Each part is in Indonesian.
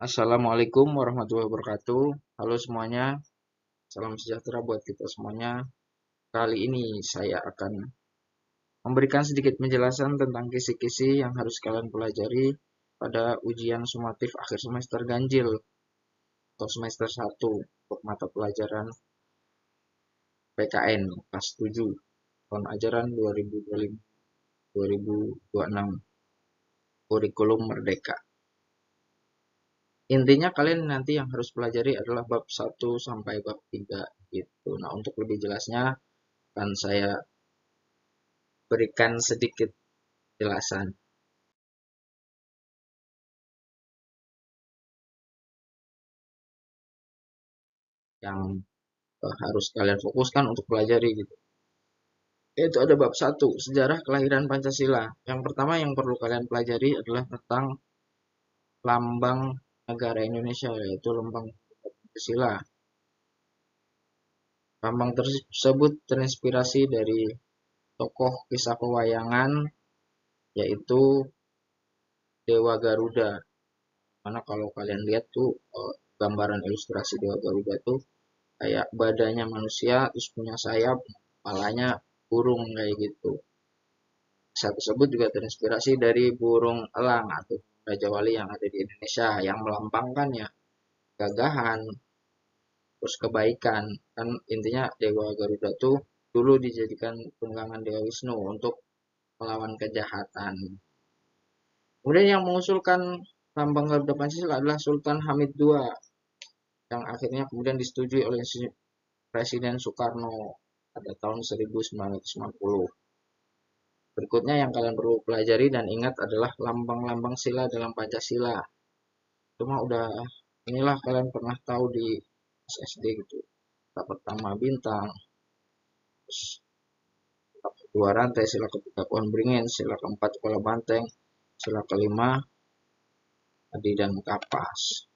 Assalamualaikum warahmatullahi wabarakatuh. Halo semuanya, salam sejahtera buat kita semuanya. Kali ini saya akan memberikan sedikit penjelasan tentang kisi-kisi yang harus kalian pelajari pada ujian sumatif akhir semester ganjil atau semester 1 untuk mata pelajaran PKN kelas 7 tahun ajaran 2025-2026 kurikulum merdeka. Intinya kalian nanti yang harus pelajari adalah bab 1 sampai bab 3 gitu. Nah, untuk lebih jelasnya akan saya berikan sedikit jelasan yang harus kalian fokuskan untuk pelajari gitu. Yaitu ada bab 1, sejarah kelahiran Pancasila. Yang pertama yang perlu kalian pelajari adalah tentang lambang negara Indonesia, yaitu lambang Pancasila. Lambang tersebut terinspirasi dari tokoh kisah pewayangan, yaitu Dewa Garuda. Mana kalau kalian lihat tuh gambaran ilustrasi Dewa Garuda tuh kayak badannya manusia terus punya sayap, kepalanya burung kayak gitu. Kisah tersebut juga terinspirasi dari burung elang atau Raja Wali yang ada di Indonesia yang melambangkan ya gagahan terus kebaikan. Kan intinya Dewa Garuda tuh dulu dijadikan tunggangan Dewa Wisnu untuk melawan kejahatan. Kemudian yang mengusulkan lambang Garuda Pancasila adalah Sultan Hamid II yang akhirnya kemudian disetujui oleh Presiden Soekarno pada tahun 1990. Berikutnya yang kalian perlu pelajari dan ingat adalah lambang-lambang sila dalam Pancasila. Cuma udah inilah kalian pernah tahu di SD gitu. Sila pertama bintang, sila kedua rantai, sila ketiga pohon beringin, sila keempat kepala banteng, sila kelima adi dan kapas.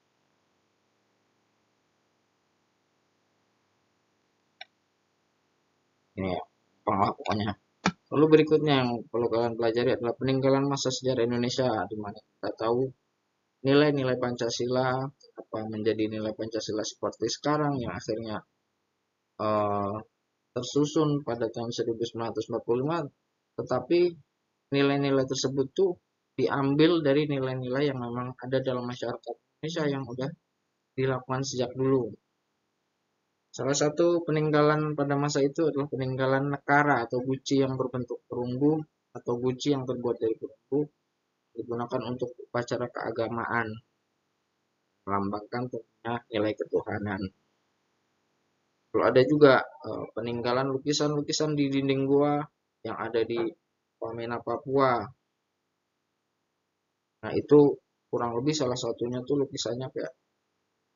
Ini ya, pokoknya. Lalu berikutnya yang perlu kalian pelajari adalah peninggalan masa sejarah Indonesia, di mana kita tahu nilai-nilai Pancasila, apa menjadi nilai Pancasila seperti sekarang yang akhirnya uh, tersusun pada tahun 1945, tetapi nilai-nilai tersebut tuh diambil dari nilai-nilai yang memang ada dalam masyarakat Indonesia yang udah dilakukan sejak dulu. Salah satu peninggalan pada masa itu adalah peninggalan nekara atau guci yang berbentuk perunggu atau guci yang terbuat dari perunggu digunakan untuk upacara keagamaan, melambangkan tentunya nilai ketuhanan. Lalu ada juga peninggalan lukisan-lukisan di dinding gua yang ada di Wamena, Papua. Nah, itu kurang lebih salah satunya tuh lukisannya kayak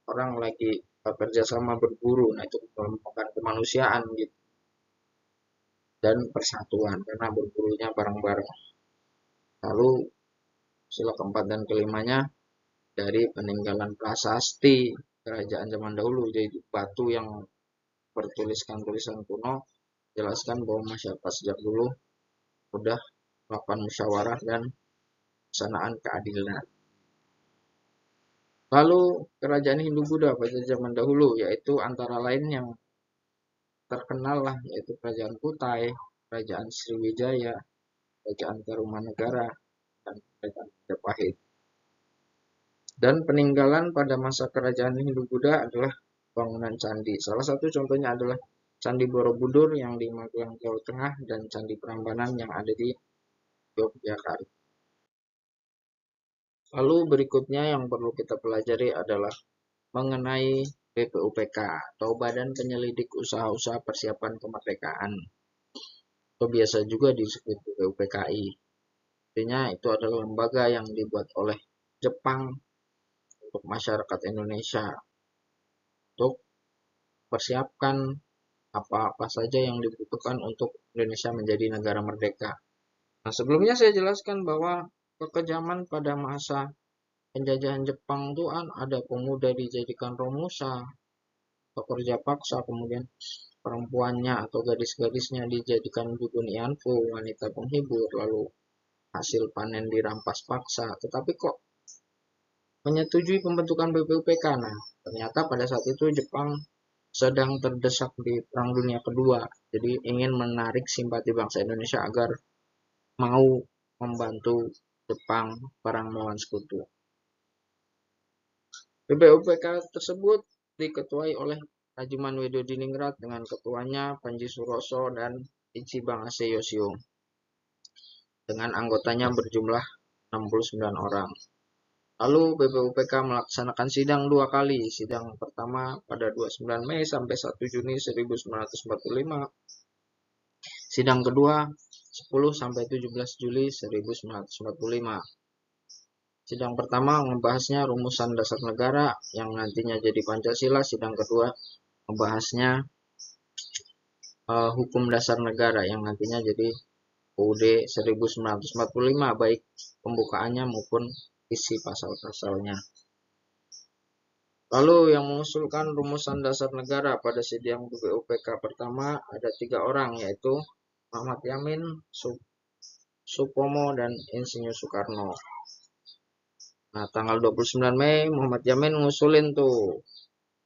orang lagi bekerja sama berburu. Nah, itu melambangkan kemanusiaan gitu dan persatuan karena berburunya bareng-bareng. Lalu sila keempat dan kelimanya dari peninggalan prasasti kerajaan zaman dahulu, jadi batu yang bertuliskan tulisan kuno jelaskan bahwa masyarakat sejak dulu sudah melakukan musyawarah dan pelaksanaan keadilan. Lalu kerajaan Hindu-Buddha pada zaman dahulu yaitu antara lain yang terkenal lah yaitu kerajaan Kutai, kerajaan Sriwijaya, kerajaan Tarumanegara, dan kerajaan Majapahit. Dan peninggalan pada masa kerajaan Hindu-Buddha adalah bangunan candi. Salah satu contohnya adalah Candi Borobudur yang di Magelang, Jawa Tengah, dan Candi Prambanan yang ada di Yogyakarta. Lalu berikutnya yang perlu kita pelajari adalah mengenai BPUPK atau Badan Penyelidik Usaha-Usaha Persiapan Kemerdekaan. Atau biasa juga disebut BPUPKI. Artinya itu adalah lembaga yang dibuat oleh Jepang untuk masyarakat Indonesia untuk persiapkan apa-apa saja yang dibutuhkan untuk Indonesia menjadi negara merdeka. Nah, sebelumnya saya jelaskan bahwa kekejaman pada masa penjajahan Jepang itu kan ada pemuda dijadikan romusa, pekerja paksa, kemudian perempuannya atau gadis-gadisnya dijadikan dukun ianfu, wanita penghibur, lalu hasil panen dirampas paksa. Tetapi kok menyetujui pembentukan BPUPK. Nah, ternyata pada saat itu Jepang sedang terdesak di Perang Dunia Kedua, jadi ingin menarik simpati bangsa Indonesia agar mau membantu Jepang perang melawan sekutu. BPUPK tersebut diketuai oleh Rajiman Widodiningrat dengan ketuanya Panji Suroso dan Ichiban Ase Yoshio. Dengan anggotanya berjumlah 69 orang. Lalu BPUPK melaksanakan sidang 2 kali. Sidang pertama pada 29 Mei sampai 1 Juni 1945. Sidang kedua 10 sampai 17 Juli 1945. Sidang pertama membahasnya rumusan dasar negara yang nantinya jadi Pancasila. Sidang kedua membahasnya hukum dasar negara yang nantinya jadi UUD 1945, baik pembukaannya maupun isi pasal-pasalnya. Lalu yang mengusulkan rumusan dasar negara pada sidang BPUPK pertama ada 3 orang, yaitu Muhammad Yamin, Supomo, dan Insinyur Soekarno. Nah, tanggal 29 Mei Muhammad Yamin ngusulin tuh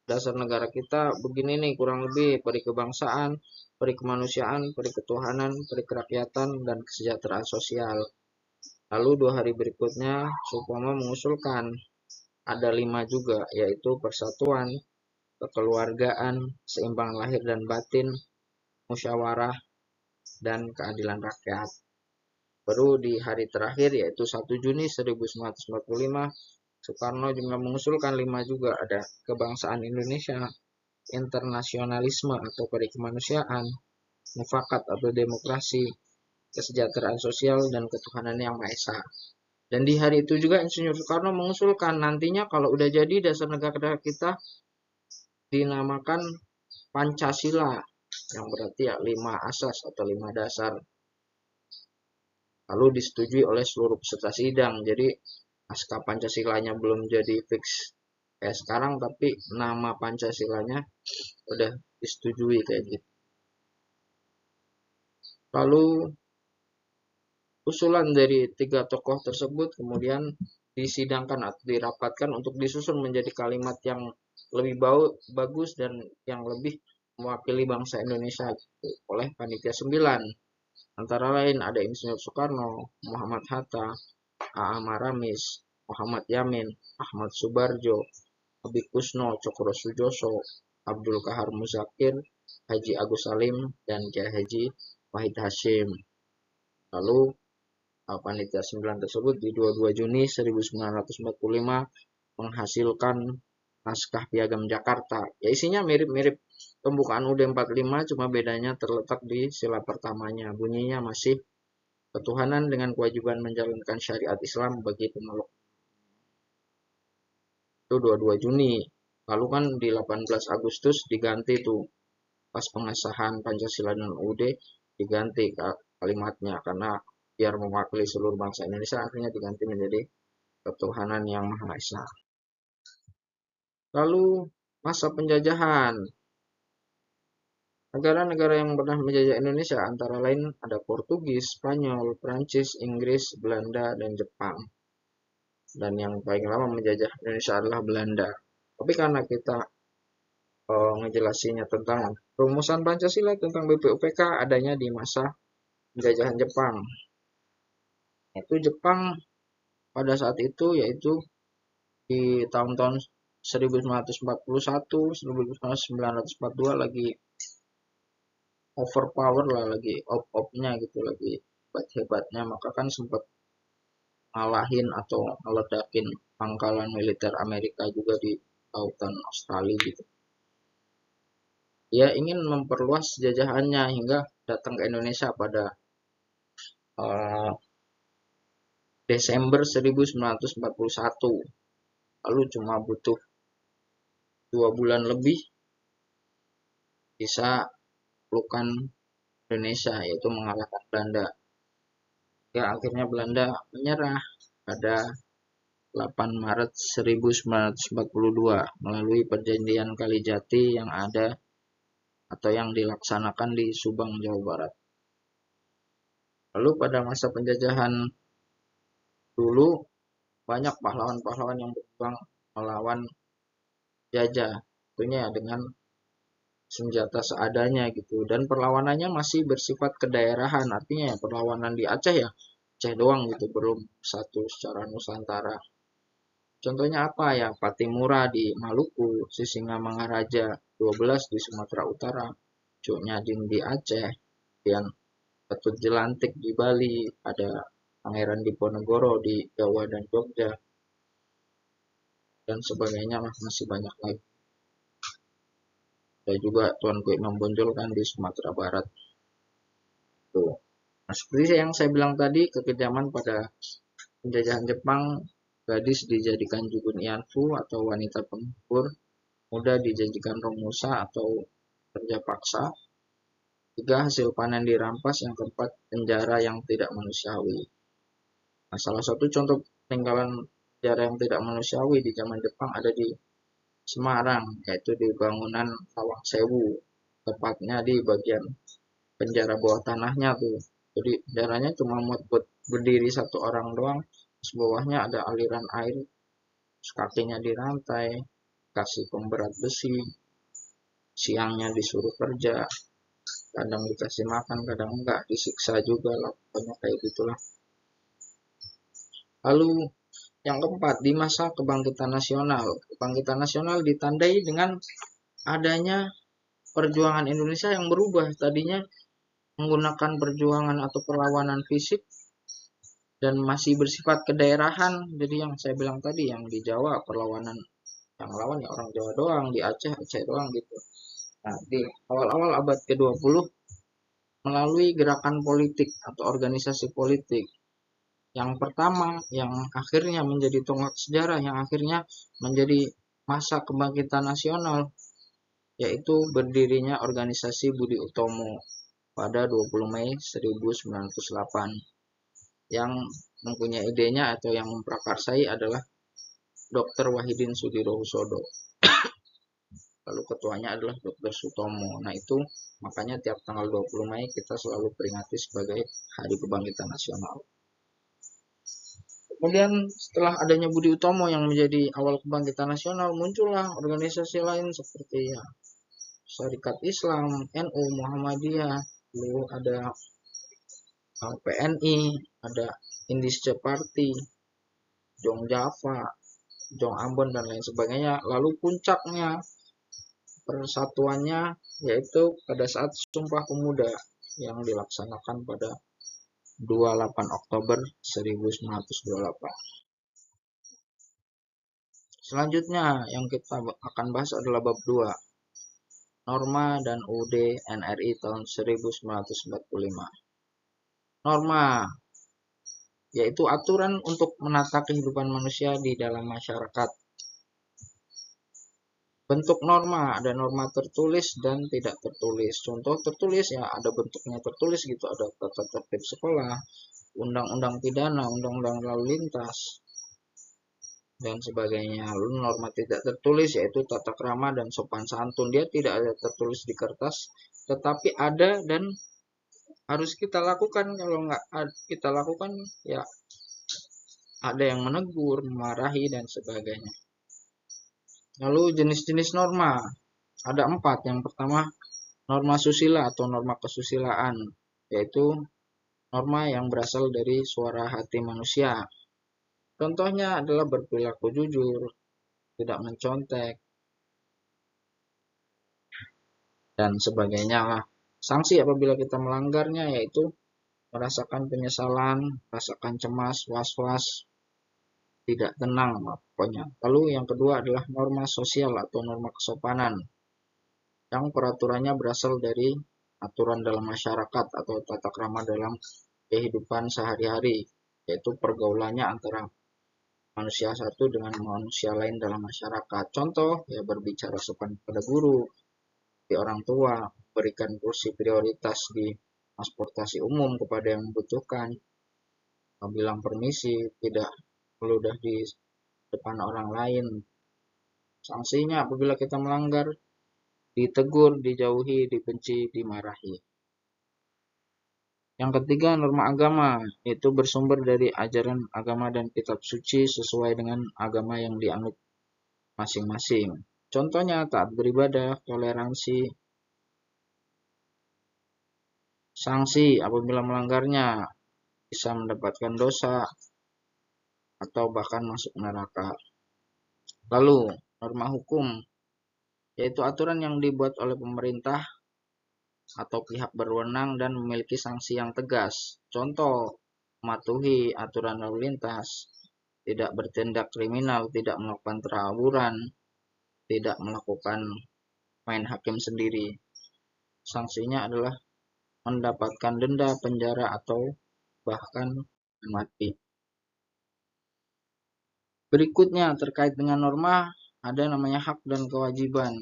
dasar negara kita begini nih, kurang lebih peri kebangsaan, peri kemanusiaan, peri ketuhanan, peri kerakyatan, dan kesejahteraan sosial. Lalu 2 hari berikutnya Supomo mengusulkan ada 5 juga, yaitu persatuan, kekeluargaan, seimbang lahir dan batin, musyawarah, dan keadilan rakyat. Baru di hari terakhir yaitu 1 Juni 1945 Soekarno juga mengusulkan 5 juga, ada kebangsaan Indonesia, internasionalisme atau peri kemanusiaan, mufakat atau demokrasi, kesejahteraan sosial, dan ketuhanan yang Maha Esa. Dan di hari itu juga Insinyur Soekarno mengusulkan nantinya kalau udah jadi dasar negara kita dinamakan Pancasila, yang berarti ya 5 asas atau 5 dasar. Lalu disetujui oleh seluruh peserta sidang. Jadi naskah Pancasilanya belum jadi fix kayak sekarang, tapi nama Pancasilanya udah disetujui kayak gitu. Lalu usulan dari 3 tokoh tersebut kemudian disidangkan atau dirapatkan untuk disusun menjadi kalimat yang lebih bagus dan yang lebih mewakili bangsa Indonesia gitu, oleh panitia 9. Antara lain ada Insinyur Soekarno, Muhammad Hatta, A.A. Maramis, Muhammad Yamin, Ahmad Subarjo, Habib Kusno, Cokro Sujoso, Abdul Kahar Muzakir, Haji Agus Salim, dan Kiai Haji Wahid Hashim. Lalu panitia 9 tersebut di 22 Juni 1945 menghasilkan naskah Piagam Jakarta. Ya, isinya mirip-mirip pembukaan UUD 45, cuma bedanya terletak di sila pertamanya. Bunyinya masih ketuhanan dengan kewajiban menjalankan syariat Islam bagi pemeluk. Itu 22 Juni. Lalu kan di 18 Agustus diganti tuh, pas pengesahan Pancasila dan UUD diganti kalimatnya, karena biar mewakili seluruh bangsa Indonesia akhirnya diganti menjadi ketuhanan yang Maha Esa. Lalu masa penjajahan. Negara-negara yang pernah menjajah Indonesia antara lain ada Portugis, Spanyol, Prancis, Inggris, Belanda, dan Jepang. Dan yang paling lama menjajah Indonesia adalah Belanda. Tapi karena kita ngejelasinnya tentang rumusan Pancasila tentang BPUPK adanya di masa penjajahan Jepang. Itu Jepang pada saat itu yaitu di tahun-tahun 1941, 1942 lagi overpower lah, lagi op-opnya gitu, lagi hebat-hebatnya, maka kan sempat ngalahin atau ngeledakin pangkalan militer Amerika juga di lautan Australia gitu. Dia ingin memperluas jajahannya hingga datang ke Indonesia pada Desember 1941. Lalu cuma butuh 2 bulan lebih bisa menaklukkan Indonesia, yaitu mengalahkan Belanda. Ya, akhirnya Belanda menyerah pada 8 Maret 1942 melalui perjanjian Kalijati yang ada atau yang dilaksanakan di Subang, Jawa Barat. Lalu pada masa penjajahan dulu banyak pahlawan-pahlawan yang berjuang melawan jajah, tentunya dengan senjata seadanya gitu, dan perlawanannya masih bersifat kedaerahan, artinya ya perlawanan di Aceh ya Aceh doang gitu, belum satu secara Nusantara. Contohnya apa ya, Patimura di Maluku, Sisingamangaraja 12 di Sumatera Utara, Cuk Nyadin di Aceh, dan Ketut Jelantik di Bali, ada Pangeran Diponegoro di Jawa dan Jogja, dan sebagainya, masih banyak lagi. Ada juga Tuanku Imam Bonjol kan di Sumatera Barat. Tuh. Nah, seperti yang saya bilang tadi, kekejaman pada penjajahan Jepang, gadis dijadikan Jubun Ianfu atau wanita penghibur, muda dijadikan Romusa atau kerja paksa, tiga hasil panen dirampas, yang keempat penjara yang tidak manusiawi. Nah, salah satu contoh peninggalan penjara yang tidak manusiawi di zaman Jepang ada di Semarang, yaitu di bangunan Lawang Sewu, tepatnya di bagian penjara bawah tanahnya tuh. Jadi penjaranya cuma muat buat berdiri satu orang doang, terus bawahnya ada aliran air, terus kakinya dirantai, kasih pemberat besi, siangnya disuruh kerja, kadang dikasih makan, kadang enggak, disiksa juga lah, pokoknya kayak gitulah. Lalu yang keempat, di masa kebangkitan nasional. Kebangkitan nasional ditandai dengan adanya perjuangan Indonesia yang berubah. Tadinya menggunakan perjuangan atau perlawanan fisik dan masih bersifat kedaerahan. Jadi yang saya bilang tadi, yang di Jawa perlawanan yang lawan ya orang Jawa doang, di Aceh Aceh doang gitu. Nah, di awal-awal abad ke-20 melalui gerakan politik atau organisasi politik. Yang pertama, yang akhirnya menjadi tonggak sejarah, yang akhirnya menjadi masa kebangkitan nasional, yaitu berdirinya organisasi Budi Utomo pada 20 Mei 1908. Yang mempunyai idenya atau yang memprakarsai adalah Dr. Wahidin Sudirohusodo. Lalu ketuanya adalah Dr. Sutomo. Nah itu makanya tiap tanggal 20 Mei kita selalu peringati sebagai Hari Kebangkitan Nasional. Kemudian setelah adanya Budi Utomo yang menjadi awal kebangkitan nasional, muncullah organisasi lain seperti ya Syarikat Islam, NU, Muhammadiyah, lalu ada PNI, ada Indische Party, Jong Java, Jong Ambon, dan lain sebagainya. Lalu puncaknya persatuannya yaitu pada saat Sumpah Pemuda yang dilaksanakan pada 28 Oktober 1928. Selanjutnya yang kita akan bahas adalah bab 2, Norma dan UUD NRI tahun 1945. Norma yaitu aturan untuk menata kehidupan manusia di dalam masyarakat. Bentuk norma, ada norma tertulis dan tidak tertulis. Contoh tertulis ya ada bentuknya tertulis gitu, ada tata tertib sekolah, undang-undang pidana, undang-undang lalu lintas, dan sebagainya. Lalu norma tidak tertulis yaitu tata krama dan sopan santun. Dia tidak ada tertulis di kertas, tetapi ada dan harus kita lakukan. Kalau nggak kita lakukan ya ada yang menegur, memarahi, dan sebagainya. Lalu jenis-jenis norma ada 4. Yang pertama norma susila atau norma kesusilaan, yaitu norma yang berasal dari suara hati manusia. Contohnya adalah berperilaku jujur, tidak mencontek, dan sebagainya lah. Sanksi apabila kita melanggarnya yaitu merasakan penyesalan, merasakan cemas, was-was, tidak tenang pokoknya. Lalu yang kedua adalah norma sosial atau norma kesopanan, yang peraturannya berasal dari aturan dalam masyarakat atau tata krama dalam kehidupan sehari-hari, yaitu pergaulannya antara manusia satu dengan manusia lain dalam masyarakat. Contoh ya berbicara sopan pada guru, di orang tua, berikan kursi prioritas di transportasi umum kepada yang membutuhkan, bilang permisi, tidak meludah di depan orang lain. Sanksinya apabila kita melanggar, ditegur, dijauhi, dibenci, dimarahi. Yang ketiga, norma agama, itu bersumber dari ajaran agama dan kitab suci sesuai dengan agama yang dianut masing-masing. Contohnya taat beribadah, toleransi, sanksi apabila melanggarnya bisa mendapatkan dosa atau bahkan masuk neraka. Lalu, norma hukum, yaitu aturan yang dibuat oleh pemerintah atau pihak berwenang dan memiliki sanksi yang tegas. Contoh, mematuhi aturan lalu lintas, tidak bertindak kriminal, tidak melakukan tawuran, tidak melakukan main hakim sendiri. Sanksinya adalah mendapatkan denda, penjara, atau bahkan mati. Berikutnya terkait dengan norma, ada namanya hak dan kewajiban.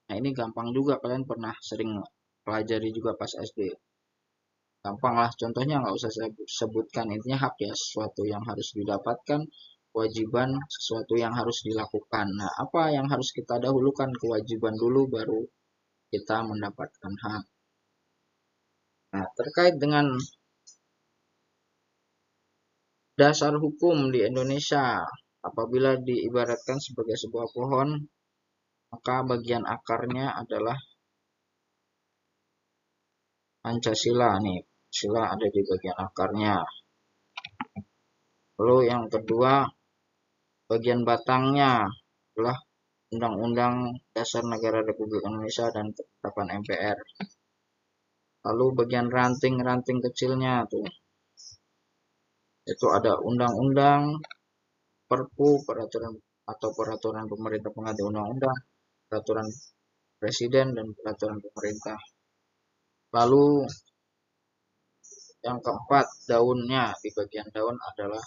Nah, ini gampang juga, kalian pernah sering pelajari juga pas SD. Gampang lah, contohnya nggak usah saya sebutkan. Intinya hak ya, sesuatu yang harus didapatkan, kewajiban sesuatu yang harus dilakukan. Nah, apa yang harus kita dahulukan? Kewajiban dulu, baru kita mendapatkan hak. Nah, terkait dengan dasar hukum di Indonesia, apabila diibaratkan sebagai sebuah pohon, maka bagian akarnya adalah Pancasila nih. Sila ada di bagian akarnya. Lalu yang kedua, bagian batangnya adalah Undang-Undang Dasar Negara Republik Indonesia dan Ketetapan MPR. Lalu bagian ranting-ranting kecilnya tuh, itu ada undang-undang, perpu, peraturan atau peraturan pemerintah pengganti undang-undang, peraturan presiden dan peraturan pemerintah. Lalu yang keempat, daunnya, di bagian daun adalah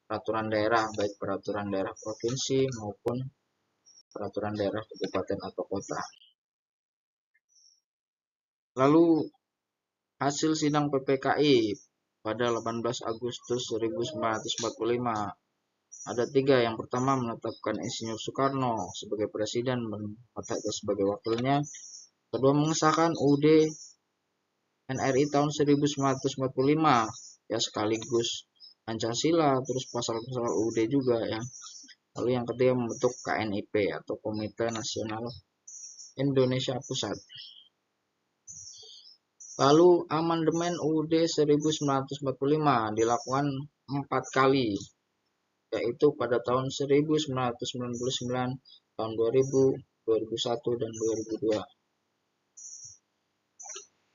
peraturan daerah, baik peraturan daerah provinsi maupun peraturan daerah kabupaten atau kota. Lalu hasil sidang PPKI pada 18 Agustus 1945 ada 3. Yang pertama, menetapkan Insinyur Soekarno sebagai presiden dan Hatta sebagai wakilnya. Kedua, mengesahkan UUD NRI tahun 1945 ya, sekaligus Pancasila, terus pasal-pasal UUD juga ya. Lalu yang ketiga, membentuk KNIP atau Komite Nasional Indonesia Pusat. Lalu amandemen UUD 1945 dilakukan 4 kali, yaitu pada tahun 1999, tahun 2000, 2001, dan 2002.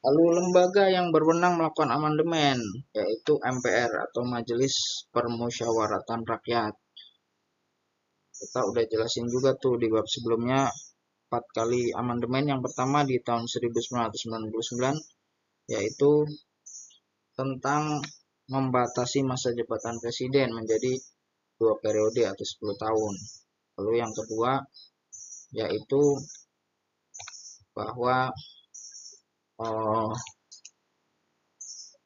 Lalu lembaga yang berwenang melakukan amandemen, yaitu MPR atau Majelis Permusyawaratan Rakyat. Kita udah jelasin juga tuh di bab sebelumnya 4 kali amandemen. Yang pertama di tahun 1999, yaitu tentang membatasi masa jabatan presiden menjadi 2 periode atau 10 tahun. Lalu yang kedua, yaitu bahwa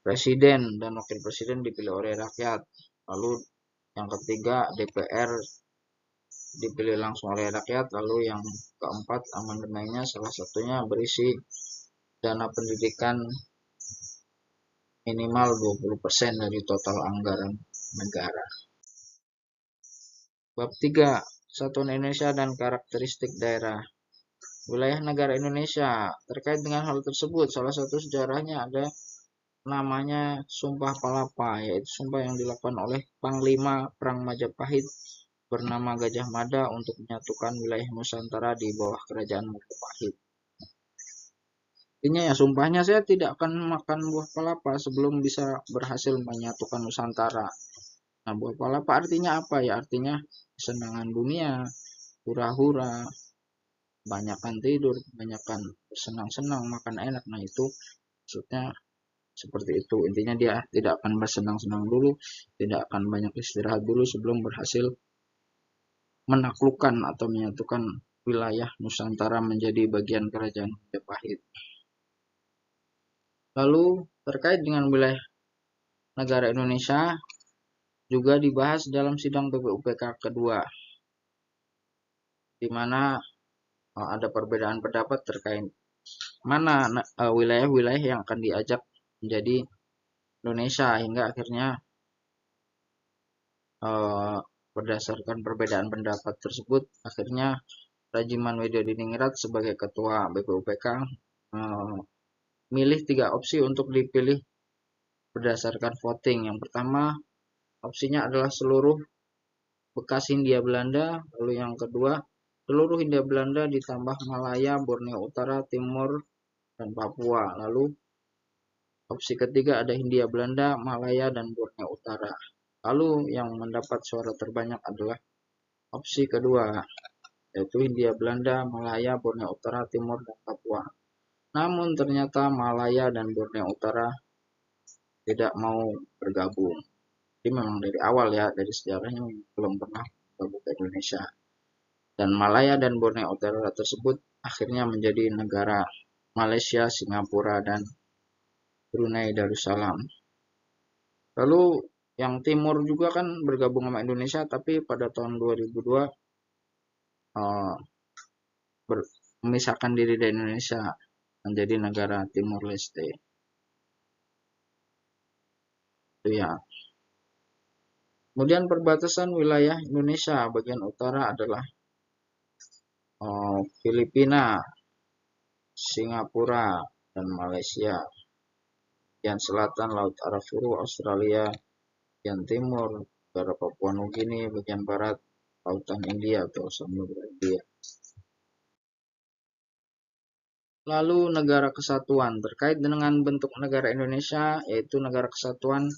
presiden dan wakil presiden dipilih oleh rakyat. Lalu yang ketiga, DPR dipilih langsung oleh rakyat. Lalu yang keempat, amandemennya salah satunya berisi dana pendidikan minimal 20% dari total anggaran negara. Bab 3, Kesatuan Indonesia dan karakteristik daerah. Wilayah negara Indonesia. Terkait dengan hal tersebut, salah satu sejarahnya ada namanya Sumpah Palapa, yaitu sumpah yang dilakukan oleh Panglima Perang Majapahit bernama Gajah Mada untuk menyatukan wilayah Nusantara di bawah kerajaan Majapahit. Artinya ya, sumpahnya saya tidak akan makan buah palapa sebelum bisa berhasil menyatukan Nusantara. Nah, buah palapa artinya apa ya? Artinya kesenangan dunia, hura-hura, banyakkan tidur, banyakkan bersenang-senang, makan enak. Nah, itu maksudnya seperti itu. Intinya dia tidak akan bersenang-senang dulu, tidak akan banyak istirahat dulu sebelum berhasil menaklukkan atau menyatukan wilayah Nusantara menjadi bagian kerajaan Majapahit. Lalu terkait dengan wilayah negara Indonesia juga dibahas dalam sidang PPUPK kedua, di mana ada perbedaan pendapat terkait mana wilayah-wilayah yang akan diajak menjadi Indonesia, hingga akhirnya berdasarkan perbedaan pendapat tersebut, akhirnya Rajiman Widyadiningrat sebagai ketua BPUPK milih 3 opsi untuk dipilih berdasarkan voting. Yang pertama, opsinya adalah seluruh bekas Hindia Belanda. Lalu yang kedua, seluruh Hindia Belanda ditambah Malaya, Borneo Utara, Timur, dan Papua. Lalu opsi ketiga ada Hindia Belanda, Malaya, dan Borneo Utara. Lalu yang mendapat suara terbanyak adalah opsi kedua, yaitu Hindia Belanda, Malaya, Borneo Utara, Timur, dan Papua. Namun ternyata Malaya dan Borneo Utara tidak mau bergabung. Jadi memang dari awal ya, dari sejarahnya belum pernah bergabung ke Indonesia. Dan Malaya dan Borneo Utara tersebut akhirnya menjadi negara Malaysia, Singapura, dan Brunei Darussalam. Lalu yang timur juga kan bergabung sama Indonesia, tapi pada tahun 2002 memisahkan diri dari Indonesia menjadi negara Timur Leste. Itu ya. Kemudian perbatasan wilayah Indonesia bagian utara adalah Filipina, Singapura, dan Malaysia. Bagian selatan Laut Arafuru, Australia. Bagian timur negara Papua Nugini. Bagian barat Lautan India atau Samudra India. Lalu negara kesatuan. Terkait dengan bentuk negara Indonesia, yaitu negara kesatuan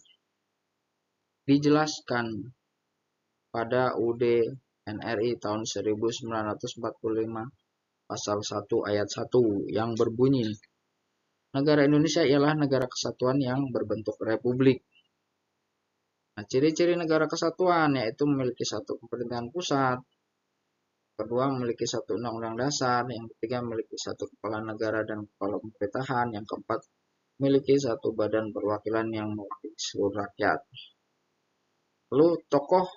dijelaskan pada UUD NRI tahun 1945 pasal 1 ayat 1 yang berbunyi, negara Indonesia ialah negara kesatuan yang berbentuk republik. Nah, ciri-ciri negara kesatuan yaitu memiliki satu pemerintahan pusat, kedua memiliki satu undang-undang dasar, yang ketiga memiliki satu kepala negara dan kepala pemerintahan, yang keempat memiliki satu badan perwakilan yang mewakili seluruh rakyat. Lalu tokoh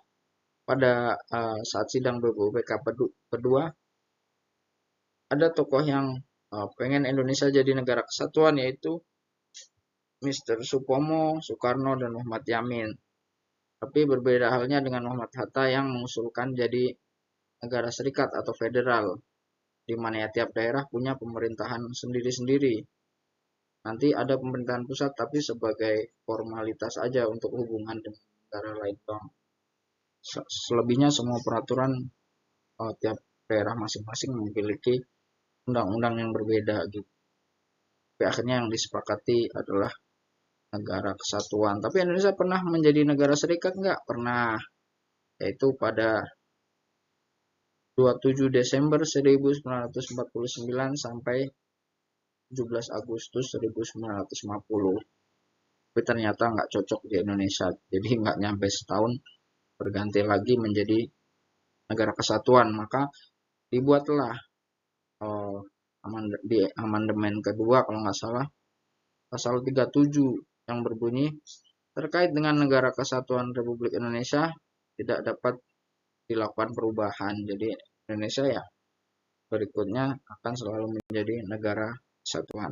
pada saat sidang BPUPK kedua, ada tokoh yang pengen Indonesia jadi negara kesatuan, yaitu Mr. Supomo, Soekarno, dan Muhammad Yamin. Tapi berbeda halnya dengan Muhammad Hatta yang mengusulkan jadi negara serikat atau federal, di mana ya tiap daerah punya pemerintahan sendiri-sendiri. Nanti ada pemerintahan pusat tapi sebagai formalitas aja untuk hubungan dengan negara lain. Selebihnya semua peraturan tiap daerah masing-masing memiliki undang-undang yang berbeda gitu. Tapi akhirnya yang disepakati adalah negara kesatuan. Tapi Indonesia pernah menjadi negara serikat nggak? Pernah. Yaitu pada 27 Desember 1949 sampai 17 Agustus 1950. Tapi ternyata nggak cocok di Indonesia. Jadi nggak nyampe setahun berganti lagi menjadi negara kesatuan. Maka dibuatlah di amandemen kedua kalau nggak salah pasal 37 yang berbunyi, terkait dengan negara kesatuan Republik Indonesia tidak dapat dilakukan perubahan. Jadi Indonesia ya berikutnya akan selalu menjadi negara kesatuan.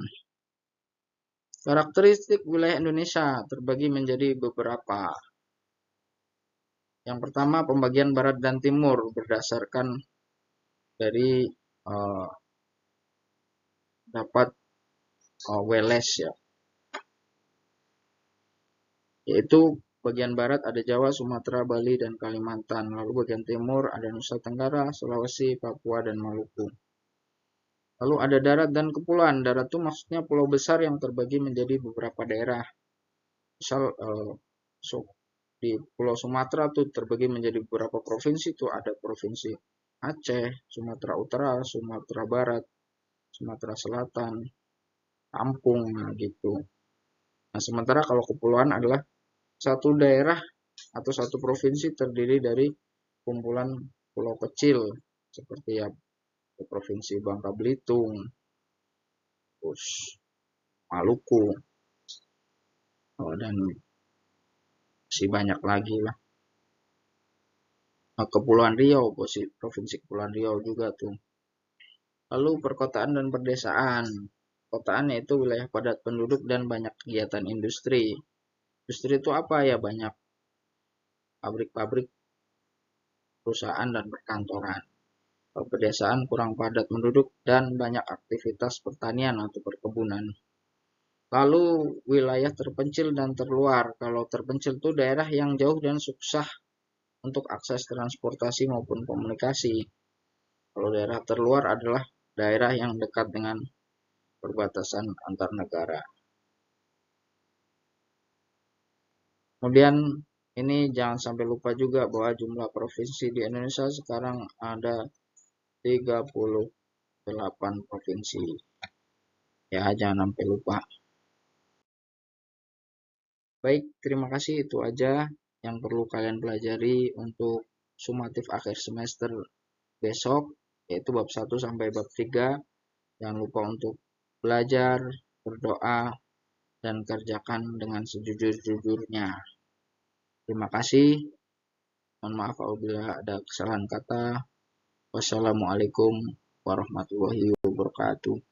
Karakteristik wilayah Indonesia terbagi menjadi beberapa. Yang pertama, pembagian barat dan timur berdasarkan dari dapat Welles ya. Yaitu bagian barat ada Jawa, Sumatera, Bali, dan Kalimantan. Lalu bagian timur ada Nusa Tenggara, Sulawesi, Papua, dan Maluku. Lalu ada darat dan kepulauan. Darat itu maksudnya pulau besar yang terbagi menjadi beberapa daerah. Misal di Pulau Sumatera itu terbagi menjadi beberapa provinsi. Itu ada provinsi Aceh, Sumatera Utara, Sumatera Barat, Sumatera Selatan, Lampung, nah gitu. Nah, sementara kalau kepulauan adalah satu daerah atau satu provinsi terdiri dari kumpulan pulau kecil seperti ya Provinsi Bangka Belitung, terus Maluku, dan masih banyak lagi lah. Kepulauan Riau, Provinsi Kepulauan Riau juga tuh. Lalu perkotaan dan perdesaan. Kotaan yaitu wilayah padat penduduk dan banyak kegiatan industri. Industri itu apa ya? Banyak pabrik-pabrik, perusahaan, dan perkantoran. Kalau pedesaan kurang padat penduduk dan banyak aktivitas pertanian atau perkebunan. Lalu wilayah terpencil dan terluar. Kalau terpencil itu daerah yang jauh dan susah untuk akses transportasi maupun komunikasi. Kalau daerah terluar adalah daerah yang dekat dengan perbatasan antar negara. Kemudian ini jangan sampai lupa juga bahwa jumlah provinsi di Indonesia sekarang ada 38 provinsi. Ya, jangan sampai lupa. Baik, terima kasih, itu aja yang perlu kalian pelajari untuk sumatif akhir semester besok, yaitu bab 1 sampai bab 3. Jangan lupa untuk belajar, berdoa, dan kerjakan dengan sejujur-jujurnya. Terima kasih. Mohon maaf apabila ada kesalahan kata. Wassalamualaikum warahmatullahi wabarakatuh.